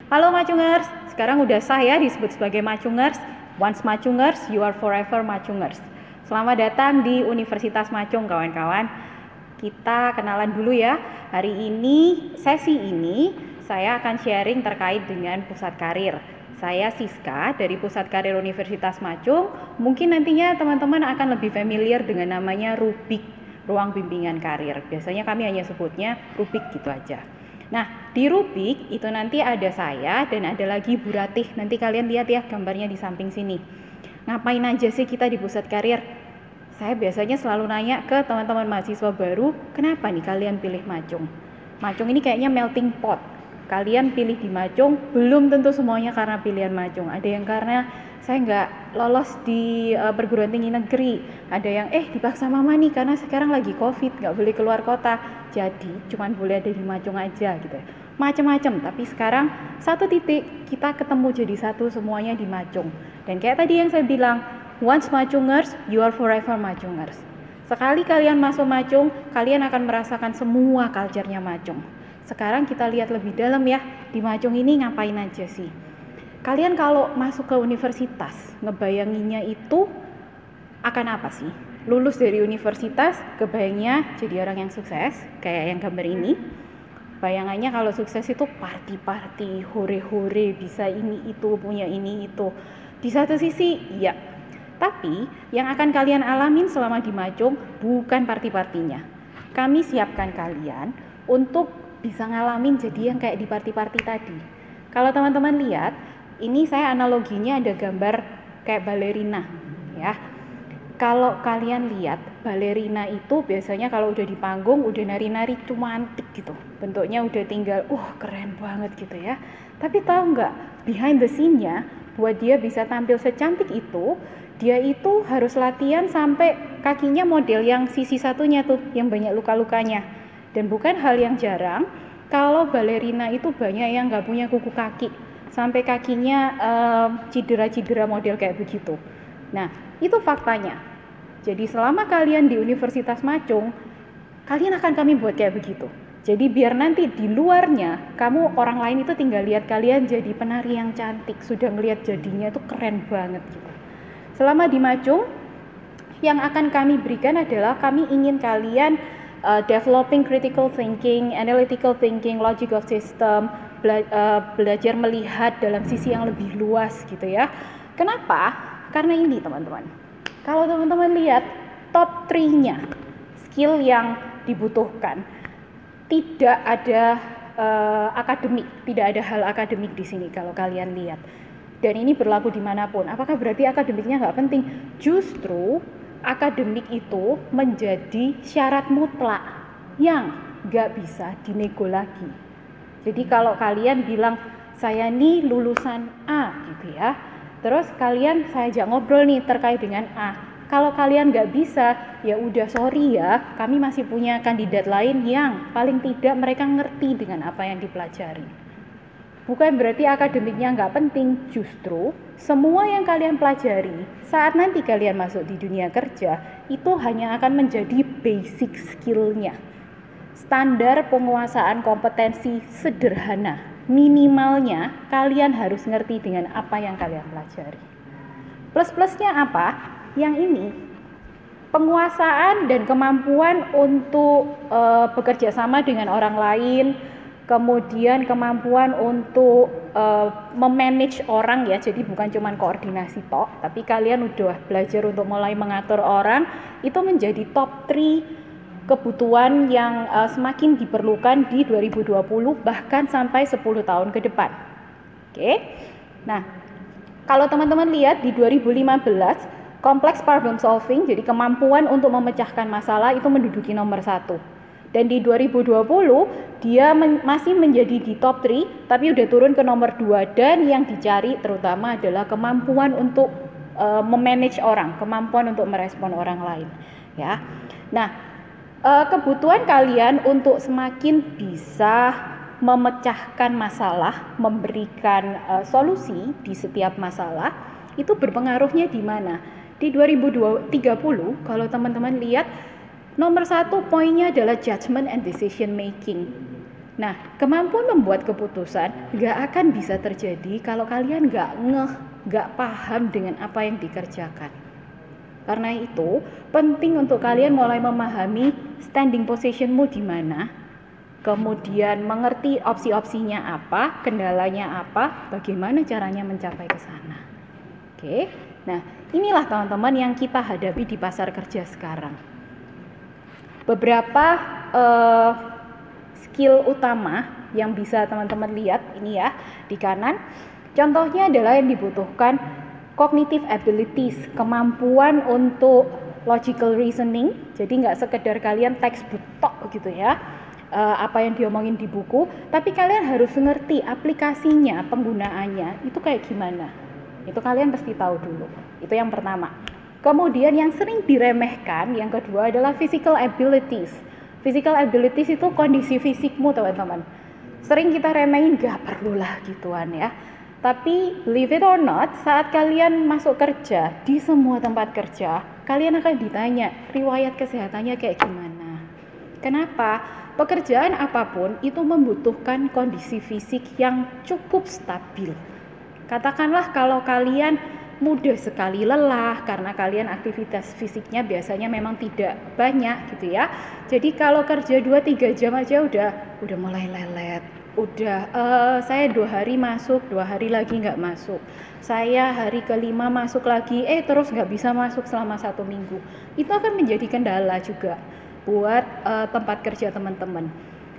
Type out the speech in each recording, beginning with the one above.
Halo Macungers, sekarang udah sah ya disebut sebagai Macungers. Once Macungers, you are forever Macungers. Selamat datang di Universitas Macung kawan-kawan. Kita kenalan dulu ya. Hari ini, sesi ini, saya akan sharing terkait dengan pusat karir. Saya Siska dari Pusat Karir Universitas Macung. Mungkin nantinya teman-teman akan lebih familiar dengan namanya Rubik, Ruang Bimbingan Karir. Biasanya kami hanya sebutnya Rubik gitu aja. Nah, di Rubik itu nanti ada saya dan ada lagi Bu Ratih. Nanti kalian lihat ya gambarnya di samping sini. Ngapain aja sih kita di Pusat Karir? Saya biasanya selalu nanya ke teman-teman mahasiswa baru, kenapa nih kalian pilih Macung? Macung ini kayaknya melting pot. Kalian pilih di Macung, belum tentu semuanya karena pilihan Macung. Ada yang karena saya nggak lolos di perguruan tinggi negeri. Ada yang dipaksa mama nih karena sekarang lagi COVID, nggak boleh keluar kota. Jadi cuman boleh ada di Macung aja gitu. Macem-macem, tapi sekarang satu titik kita ketemu jadi satu semuanya di Macung. Dan kayak tadi yang saya bilang, once Macungers, you are forever Macungers. Sekali kalian masuk Macung, kalian akan merasakan semua culture-nya Macung. Sekarang kita lihat lebih dalam ya, di Macung ini ngapain aja sih? Kalian kalau masuk ke universitas, ngebayanginnya itu akan apa sih? Lulus dari universitas, kebayangnya jadi orang yang sukses, kayak yang gambar ini. Bayangannya kalau sukses itu party-party, hore-hore, bisa ini itu, punya ini itu. Di satu sisi, ya. Tapi yang akan kalian alamin selama di Macung bukan party-partinya. Kami siapkan kalian untuk bisa ngalamin jadi yang kayak di party-party tadi. Kalau teman-teman lihat, ini saya analoginya ada gambar kayak balerina, ya. Kalau kalian lihat, balerina itu biasanya kalau udah di panggung, udah nari-nari cumantik gitu. Bentuknya udah tinggal, keren banget gitu ya. Tapi tahu nggak, behind the scene-nya, buat dia bisa tampil secantik itu, dia itu harus latihan sampai kakinya model yang sisi satunya tuh, yang banyak luka-lukanya. Dan bukan hal yang jarang, kalau balerina itu banyak yang nggak punya kuku kaki. Sampai kakinya cedera-cedera model kayak begitu. Nah, itu faktanya. Jadi selama kalian di Universitas Macung, kalian akan kami buat kayak begitu. Jadi biar nanti di luarnya, kamu orang lain itu tinggal lihat kalian jadi penari yang cantik. Sudah ngelihat jadinya itu keren banget gitu. Selama di Macung, yang akan kami berikan adalah kami ingin kalian developing critical thinking, analytical thinking, logic of system, belajar melihat dalam sisi yang lebih luas gitu ya. Kenapa? Karena ini teman-teman. Kalau teman-teman lihat top 3-nya skill yang dibutuhkan, tidak ada akademik, tidak ada hal akademik di sini kalau kalian lihat. Dan ini berlaku dimanapun. Apakah berarti akademiknya nggak penting? Justru akademik itu menjadi syarat mutlak yang nggak bisa dinego lagi. Jadi kalau kalian bilang saya nih lulusan A gitu ya, terus kalian saya ajak ngobrol nih terkait dengan A. Kalau kalian nggak bisa, ya udah sorry ya, kami masih punya kandidat lain yang paling tidak mereka ngerti dengan apa yang dipelajari. Bukan berarti akademiknya nggak penting, justru semua yang kalian pelajari saat nanti kalian masuk di dunia kerja itu hanya akan menjadi basic skill-nya. Standar penguasaan kompetensi sederhana, minimalnya kalian harus ngerti dengan apa yang kalian pelajari. Plus-plusnya apa? Yang ini, penguasaan dan kemampuan untuk bekerja sama dengan orang lain, kemudian kemampuan untuk memanage orang ya, jadi bukan cuma koordinasi tok, tapi kalian udah belajar untuk mulai mengatur orang, itu menjadi top 3 kebutuhan yang semakin diperlukan di 2020 bahkan sampai 10 tahun ke depan. Oke. Nah, kalau teman-teman lihat di 2015, complex problem solving, jadi kemampuan untuk memecahkan masalah itu menduduki nomor 1. Dan di 2020 dia masih menjadi di top 3 tapi udah turun ke nomor 2, dan yang dicari terutama adalah kemampuan untuk memanage orang, kemampuan untuk merespon orang lain ya. Nah, kebutuhan kalian untuk semakin bisa memecahkan masalah, memberikan solusi di setiap masalah itu berpengaruhnya di mana? Di 2030 kalau teman-teman lihat, nomor 1 poinnya adalah judgment and decision making. Nah, kemampuan membuat keputusan nggak akan bisa terjadi kalau kalian nggak paham dengan apa yang dikerjakan. Karena itu, penting untuk kalian mulai memahami standing positionmu di mana, kemudian mengerti opsi-opsinya apa, kendalanya apa, bagaimana caranya mencapai ke sana. Oke, nah inilah teman-teman yang kita hadapi di pasar kerja sekarang. Beberapa skill utama yang bisa teman-teman lihat ini ya di kanan. Contohnya adalah yang dibutuhkan cognitive abilities, kemampuan untuk logical reasoning. Jadi nggak sekedar kalian textbook tok gitu ya, apa yang diomongin di buku, tapi kalian harus mengerti aplikasinya, penggunaannya itu kayak gimana. Itu kalian pasti tahu dulu. Itu yang pertama. Kemudian yang sering diremehkan, yang kedua adalah physical abilities. Physical abilities itu kondisi fisikmu teman-teman. Sering kita remehin, gak perlulah gituan ya. Tapi believe it or not, saat kalian masuk kerja di semua tempat kerja, kalian akan ditanya riwayat kesehatannya kayak gimana. Kenapa? Pekerjaan apapun itu membutuhkan kondisi fisik yang cukup stabil. Katakanlah kalau kalian mudah sekali lelah karena kalian aktivitas fisiknya biasanya memang tidak banyak gitu ya. Jadi kalau kerja 2-3 jam aja udah mulai lelet. Saya 2 hari masuk, 2 hari lagi nggak masuk. Saya hari kelima masuk lagi, terus nggak bisa masuk selama 1 minggu. Itu akan menjadi kendala juga buat tempat kerja teman-teman.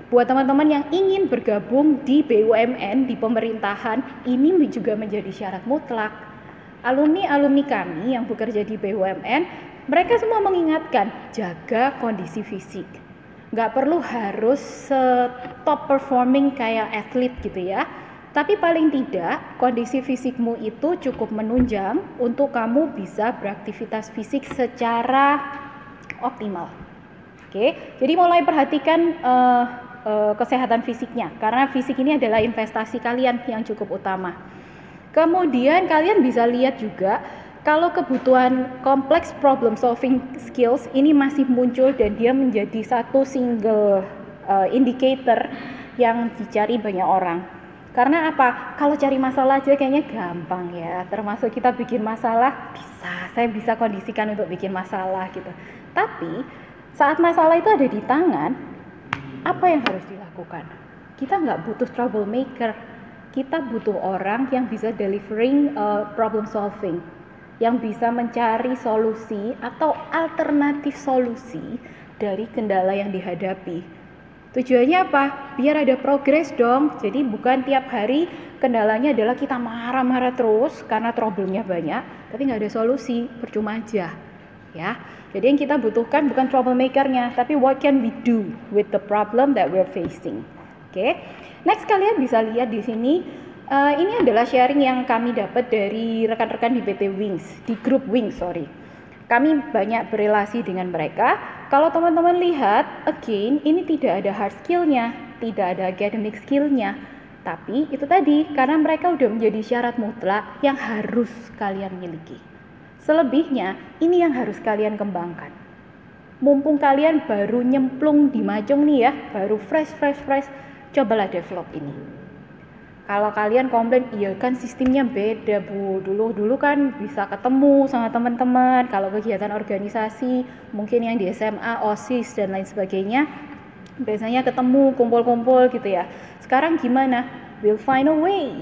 Buat teman-teman yang ingin bergabung di BUMN, di pemerintahan, ini juga menjadi syarat mutlak. Alumni-alumni kami yang bekerja di BUMN, mereka semua mengingatkan, jaga kondisi fisik. Nggak perlu harus top performing kayak atlet gitu ya. Tapi paling tidak, kondisi fisikmu itu cukup menunjang untuk kamu bisa beraktivitas fisik secara optimal. Oke, jadi mulai perhatikan kesehatan fisiknya, karena fisik ini adalah investasi kalian yang cukup utama. Kemudian kalian bisa lihat juga kalau kebutuhan kompleks problem solving skills ini masih muncul dan dia menjadi satu single indicator yang dicari banyak orang. Karena apa? Kalau cari masalah aja kayaknya gampang ya. Termasuk kita bikin masalah, saya bisa kondisikan untuk bikin masalah gitu. Tapi saat masalah itu ada di tangan, apa yang harus dilakukan? Kita nggak butuh troublemaker. Kita butuh orang yang bisa delivering problem solving, yang bisa mencari solusi atau alternatif solusi dari kendala yang dihadapi. Tujuannya apa? Biar ada progres dong. Jadi bukan tiap hari kendalanya adalah kita marah-marah terus karena problemnya banyak, tapi nggak ada solusi, percuma aja. Ya, jadi yang kita butuhkan bukan troublemakernya, tapi what can we do with the problem that we're facing. Oke. Next, kalian bisa lihat di sini, ini adalah sharing yang kami dapat dari rekan-rekan di PT Wings, di grup Wings, Kami banyak berelasi dengan mereka. Kalau teman-teman lihat, again, ini tidak ada hard skill-nya, tidak ada academic skill-nya. Tapi itu tadi, karena mereka udah menjadi syarat mutlak yang harus kalian miliki. Selebihnya, ini yang harus kalian kembangkan. Mumpung kalian baru nyemplung di Macung nih ya, baru fresh, cobalah develop ini. Kalau kalian komplain, iya kan sistemnya beda Bu, dulu kan bisa ketemu sama teman-teman, kalau kegiatan organisasi, mungkin yang di SMA, OSIS dan lain sebagainya, biasanya ketemu, kumpul-kumpul gitu ya. Sekarang gimana? We'll find a way.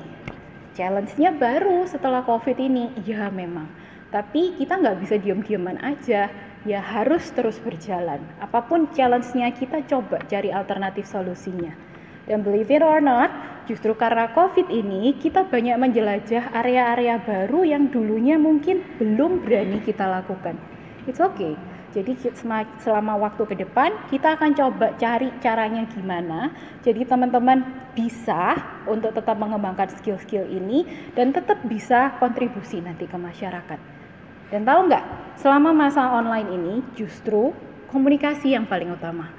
Challenge-nya baru setelah COVID ini, ya memang. Tapi kita nggak bisa diam-diaman aja, ya harus terus berjalan. Apapun challenge-nya, kita coba cari alternatif solusinya. Dan believe it or not, justru karena COVID ini, kita banyak menjelajah area-area baru yang dulunya mungkin belum berani kita lakukan. It's okay. Jadi selama waktu ke depan, kita akan coba cari caranya gimana. Jadi teman-teman bisa untuk tetap mengembangkan skill-skill ini dan tetap bisa kontribusi nanti ke masyarakat. Dan tahu nggak, selama masa online ini justru komunikasi yang paling utama.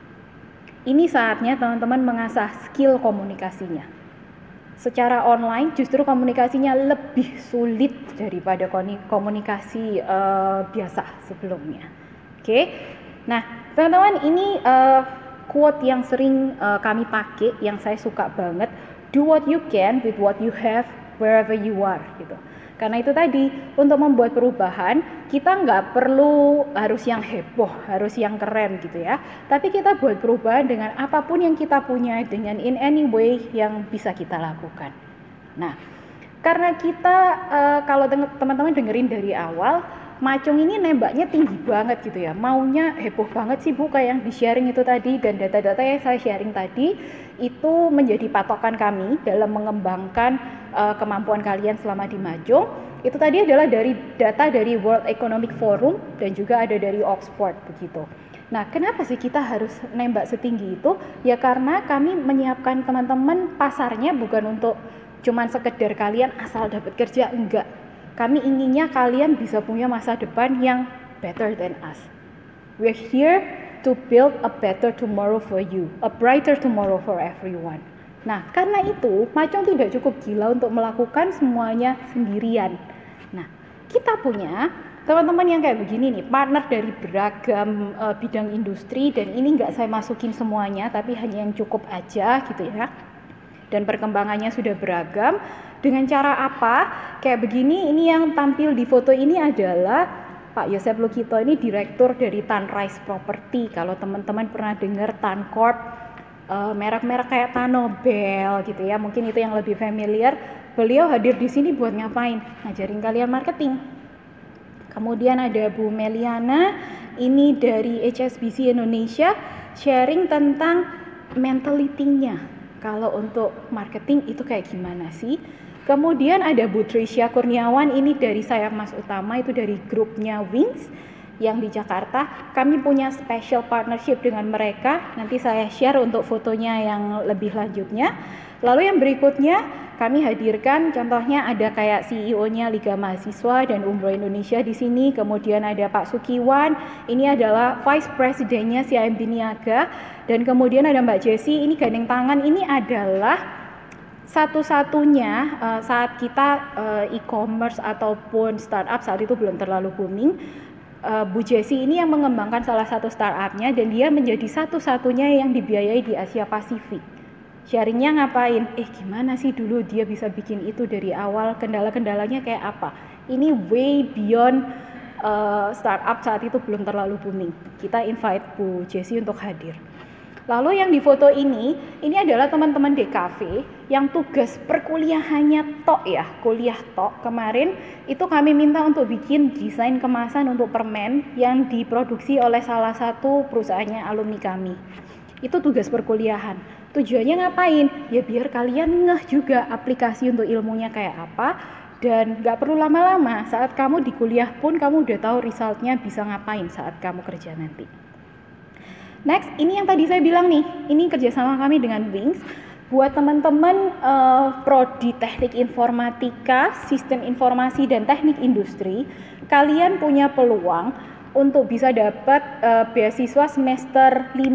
Ini saatnya teman-teman mengasah skill komunikasinya. Secara online justru komunikasinya lebih sulit daripada komunikasi biasa sebelumnya. Oke. Nah, teman-teman, ini quote yang sering kami pakai, yang saya suka banget, do what you can with what you have wherever you are gitu. Karena itu tadi, untuk membuat perubahan, kita nggak perlu harus yang heboh, harus yang keren gitu ya. Tapi kita buat perubahan dengan apapun yang kita punya, dengan in any way yang bisa kita lakukan. Nah, karena kita, kalau teman-teman dengerin dari awal, Macung ini nembaknya tinggi banget gitu ya, maunya heboh banget sih Bu, kayak yang di sharing itu tadi, dan data-data yang saya sharing tadi itu menjadi patokan kami dalam mengembangkan kemampuan kalian selama di Macung. Itu tadi adalah dari data dari World Economic Forum dan juga ada dari Oxford begitu. Nah, kenapa sih kita harus nembak setinggi itu? Ya karena kami menyiapkan teman-teman pasarnya bukan untuk cuman sekedar kalian asal dapat kerja, enggak. Kami inginnya kalian bisa punya masa depan yang better than us. We're here to build a better tomorrow for you, a brighter tomorrow for everyone. Nah, karena itu, Macung tidak cukup gila untuk melakukan semuanya sendirian. Nah, kita punya teman-teman yang kayak begini nih, partner dari beragam bidang industri, dan ini nggak saya masukin semuanya, tapi hanya yang cukup aja gitu ya. Dan perkembangannya sudah beragam. Dengan cara apa? Kayak begini, ini yang tampil di foto ini adalah Pak Yosef Lukito, ini direktur dari Tanrise Property. Kalau teman-teman pernah dengar Tancorp, merek-merek kayak Tanobel gitu ya, mungkin itu yang lebih familiar. Beliau hadir di sini buat ngapain? Ngajarin kalian marketing. Kemudian ada Bu Meliana, ini dari HSBC Indonesia, sharing tentang mentality-nya. Kalau untuk marketing itu kayak gimana sih? Kemudian ada Bu Trisha Kurniawan, ini dari Sayap Mas Utama, itu dari grupnya Wings yang di Jakarta. Kami punya special partnership dengan mereka, nanti saya share untuk fotonya yang lebih lanjutnya. Lalu yang berikutnya kami hadirkan, contohnya ada kayak CEO-nya Liga Mahasiswa dan Umroh Indonesia di sini. Kemudian ada Pak Sukiwan, ini adalah Vice Presidennya CIMB Niaga. Dan kemudian ada Mbak Jessi, ini gandeng tangan, ini adalah satu-satunya saat kita e-commerce ataupun startup saat itu belum terlalu booming. Bu Jessi ini yang mengembangkan salah satu startupnya, dan dia menjadi satu-satunya yang dibiayai di Asia Pasifik. Sharingnya ngapain? Gimana sih dulu dia bisa bikin itu dari awal, kendala-kendalanya kayak apa? Ini way beyond startup saat itu belum terlalu booming. Kita invite Bu Jessi untuk hadir. Lalu yang di foto ini adalah teman-teman DKV yang tugas perkuliahannya tok ya, kuliah tok. Kemarin itu kami minta untuk bikin desain kemasan untuk permen yang diproduksi oleh salah satu perusahaannya alumni kami. Itu tugas perkuliahan. Tujuannya ngapain? Ya biar kalian ngeh juga aplikasi untuk ilmunya kayak apa, dan gak perlu lama-lama, saat kamu di kuliah pun kamu udah tahu resultnya bisa ngapain saat kamu kerja nanti. Next, ini yang tadi saya bilang nih, ini kerjasama kami dengan Wings. Buat teman-teman prodi teknik informatika, sistem informasi dan teknik industri, kalian punya peluang untuk bisa dapat beasiswa semester 5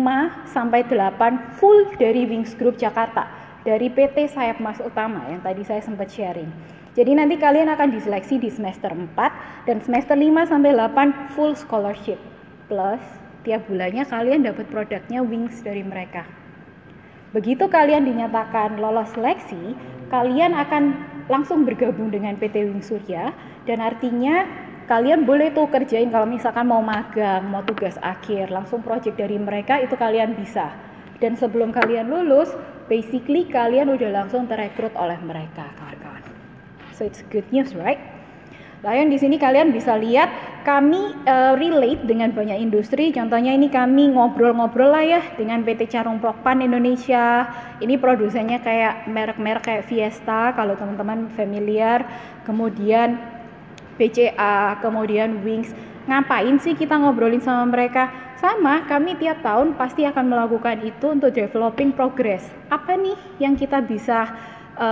sampai 8 full dari Wings Group Jakarta, dari PT Sayap Mas Utama yang tadi saya sempat sharing. Jadi nanti kalian akan diseleksi di semester 4 dan semester 5 sampai 8 full scholarship plus tiap bulannya kalian dapat produknya Wings dari mereka. Begitu kalian dinyatakan lolos seleksi, kalian akan langsung bergabung dengan PT Wings Surya, dan artinya kalian boleh tuh kerjain kalau misalkan mau magang, mau tugas akhir, langsung project dari mereka itu kalian bisa. Dan sebelum kalian lulus, basically kalian udah langsung terekrut oleh mereka, kawan-kawan. So it's good news, right? Lalu di sini kalian bisa lihat kami relate dengan banyak industri. Contohnya ini kami ngobrol-ngobrol lah ya dengan PT Carung Pokpan Indonesia. Ini produsennya kayak merek-merek kayak Fiesta kalau teman-teman familiar. Kemudian BCA, kemudian Wings. Ngapain sih kita ngobrolin sama mereka? Sama, kami tiap tahun pasti akan melakukan itu untuk developing progress. Apa nih yang kita bisa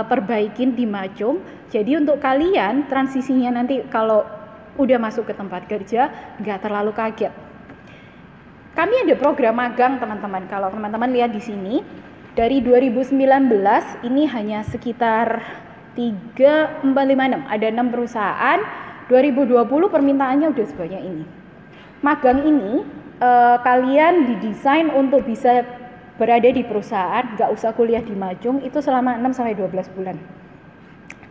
perbaikin di Macung? Jadi untuk kalian transisinya nanti kalau udah masuk ke tempat kerja nggak terlalu kaget. Kami ada program magang teman-teman. Kalau teman-teman lihat di sini dari 2019 ini hanya sekitar 3, 4, 5, 6. Ada 6 perusahaan. 2020 permintaannya udah sebanyak ini. Magang ini kalian didesain untuk bisa berada di perusahaan, nggak usah kuliah di Macung, itu selama 6-12 bulan.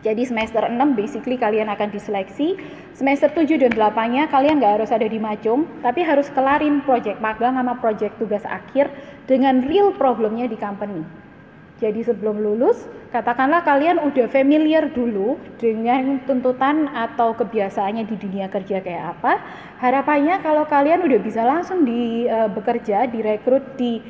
Jadi semester 6 basically kalian akan diseleksi, semester 7 dan 8-nya kalian nggak harus ada di Macung, tapi harus kelarin project magang sama project tugas akhir dengan real problemnya di company. Jadi sebelum lulus, katakanlah kalian udah familiar dulu dengan tuntutan atau kebiasaannya di dunia kerja kayak apa. Harapannya kalau kalian udah bisa langsung bekerja, direkrut di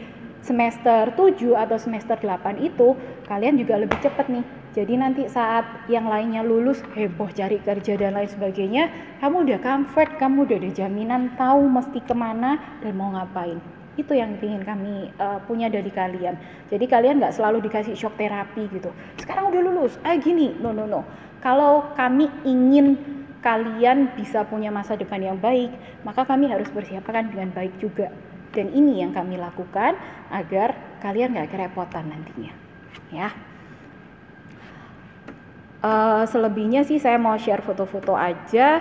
semester 7 atau semester 8 itu, kalian juga lebih cepat nih. Jadi nanti saat yang lainnya lulus, heboh cari kerja dan lain sebagainya, kamu udah comfort, kamu udah ada jaminan tahu mesti kemana dan mau ngapain. Itu yang ingin kami punya dari kalian. Jadi kalian nggak selalu dikasih shock terapi gitu. Sekarang udah lulus, gini, no. Kalau kami ingin kalian bisa punya masa depan yang baik, maka kami harus bersiapkan dengan baik juga. Dan ini yang kami lakukan agar kalian nggak kerepotan nantinya, ya. Selebihnya sih saya mau share foto-foto aja.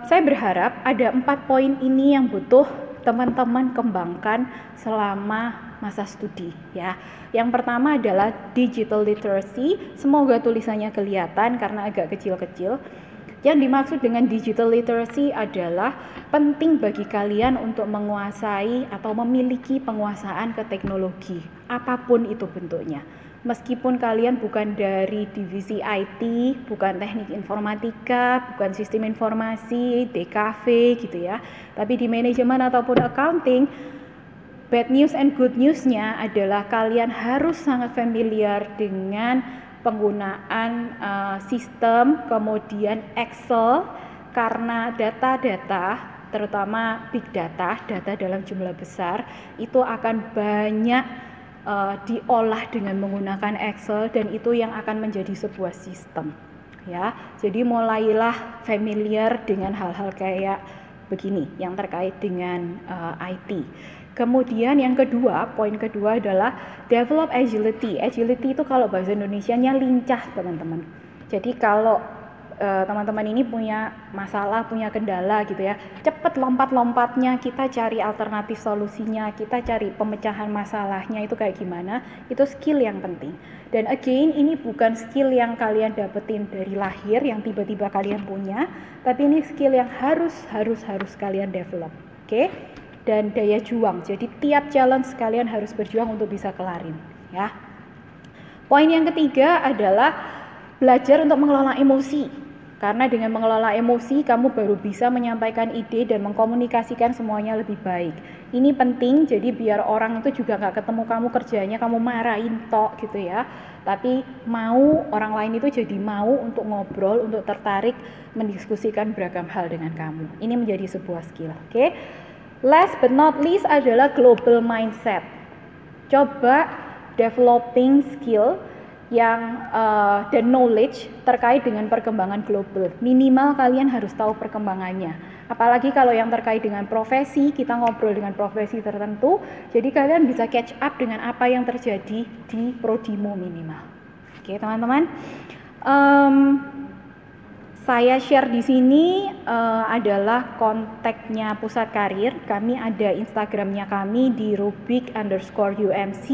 Saya berharap ada 4 poin ini yang butuh teman-teman kembangkan selama masa studi, ya. Yang pertama adalah digital literacy. Semoga tulisannya kelihatan karena agak kecil-kecil. Yang dimaksud dengan digital literacy adalah penting bagi kalian untuk menguasai atau memiliki penguasaan ke teknologi, apapun itu bentuknya. Meskipun kalian bukan dari divisi IT, bukan teknik informatika, bukan sistem informasi, DKV gitu ya, tapi di manajemen ataupun accounting, bad news and good news-nya adalah kalian harus sangat familiar dengan penggunaan sistem, kemudian Excel, karena data-data, terutama big data, data dalam jumlah besar, itu akan banyak diolah dengan menggunakan Excel dan itu yang akan menjadi sebuah sistem, ya. Jadi mulailah familiar dengan hal-hal kayak begini yang terkait dengan IT. Kemudian yang kedua, poin kedua adalah develop agility. Agility itu kalau bahasa Indonesianya lincah, teman-teman. Jadi kalau teman-teman ini punya masalah, punya kendala gitu ya, cepet lompat-lompatnya, kita cari alternatif solusinya, kita cari pemecahan masalahnya itu kayak gimana, itu skill yang penting. Dan again, ini bukan skill yang kalian dapetin dari lahir, yang tiba-tiba kalian punya, tapi ini skill yang harus kalian develop, oke? Dan daya juang, jadi tiap challenge kalian harus berjuang untuk bisa kelarin, ya. Poin yang ketiga adalah belajar untuk mengelola emosi. Karena dengan mengelola emosi, kamu baru bisa menyampaikan ide dan mengkomunikasikan semuanya lebih baik. Ini penting, jadi biar orang itu juga nggak ketemu kamu kerjanya, kamu marahin tok gitu ya. Tapi mau, orang lain itu jadi mau untuk ngobrol, untuk tertarik, mendiskusikan beragam hal dengan kamu. Ini menjadi sebuah skill, oke? Last but not least adalah global mindset. Coba developing skill yang dan knowledge terkait dengan perkembangan global. Minimal kalian harus tahu perkembangannya. Apalagi kalau yang terkait dengan profesi, kita ngobrol dengan profesi tertentu, jadi kalian bisa catch up dengan apa yang terjadi di prodimu minimal. Oke, teman-teman. Saya share di sini adalah kontaknya Pusat Karir. Kami ada Instagramnya kami di Rubik_UMC.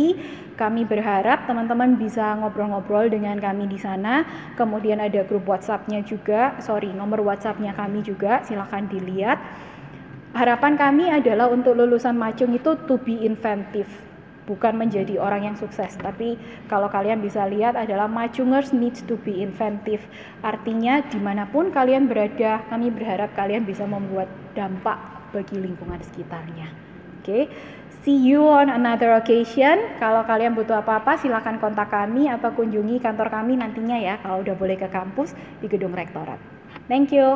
Kami berharap teman-teman bisa ngobrol-ngobrol dengan kami di sana. Kemudian ada grup WhatsApp-nya juga, nomor WhatsApp-nya kami juga, silahkan dilihat. Harapan kami adalah untuk lulusan Macung itu to be inventive. Bukan menjadi orang yang sukses, tapi kalau kalian bisa lihat adalah Macungers needs to be inventive. Artinya dimanapun kalian berada, kami berharap kalian bisa membuat dampak bagi lingkungan sekitarnya. Oke, see you on another occasion. Kalau kalian butuh apa-apa, silakan kontak kami atau kunjungi kantor kami nantinya ya, kalau udah boleh ke kampus di gedung rektorat. Thank you.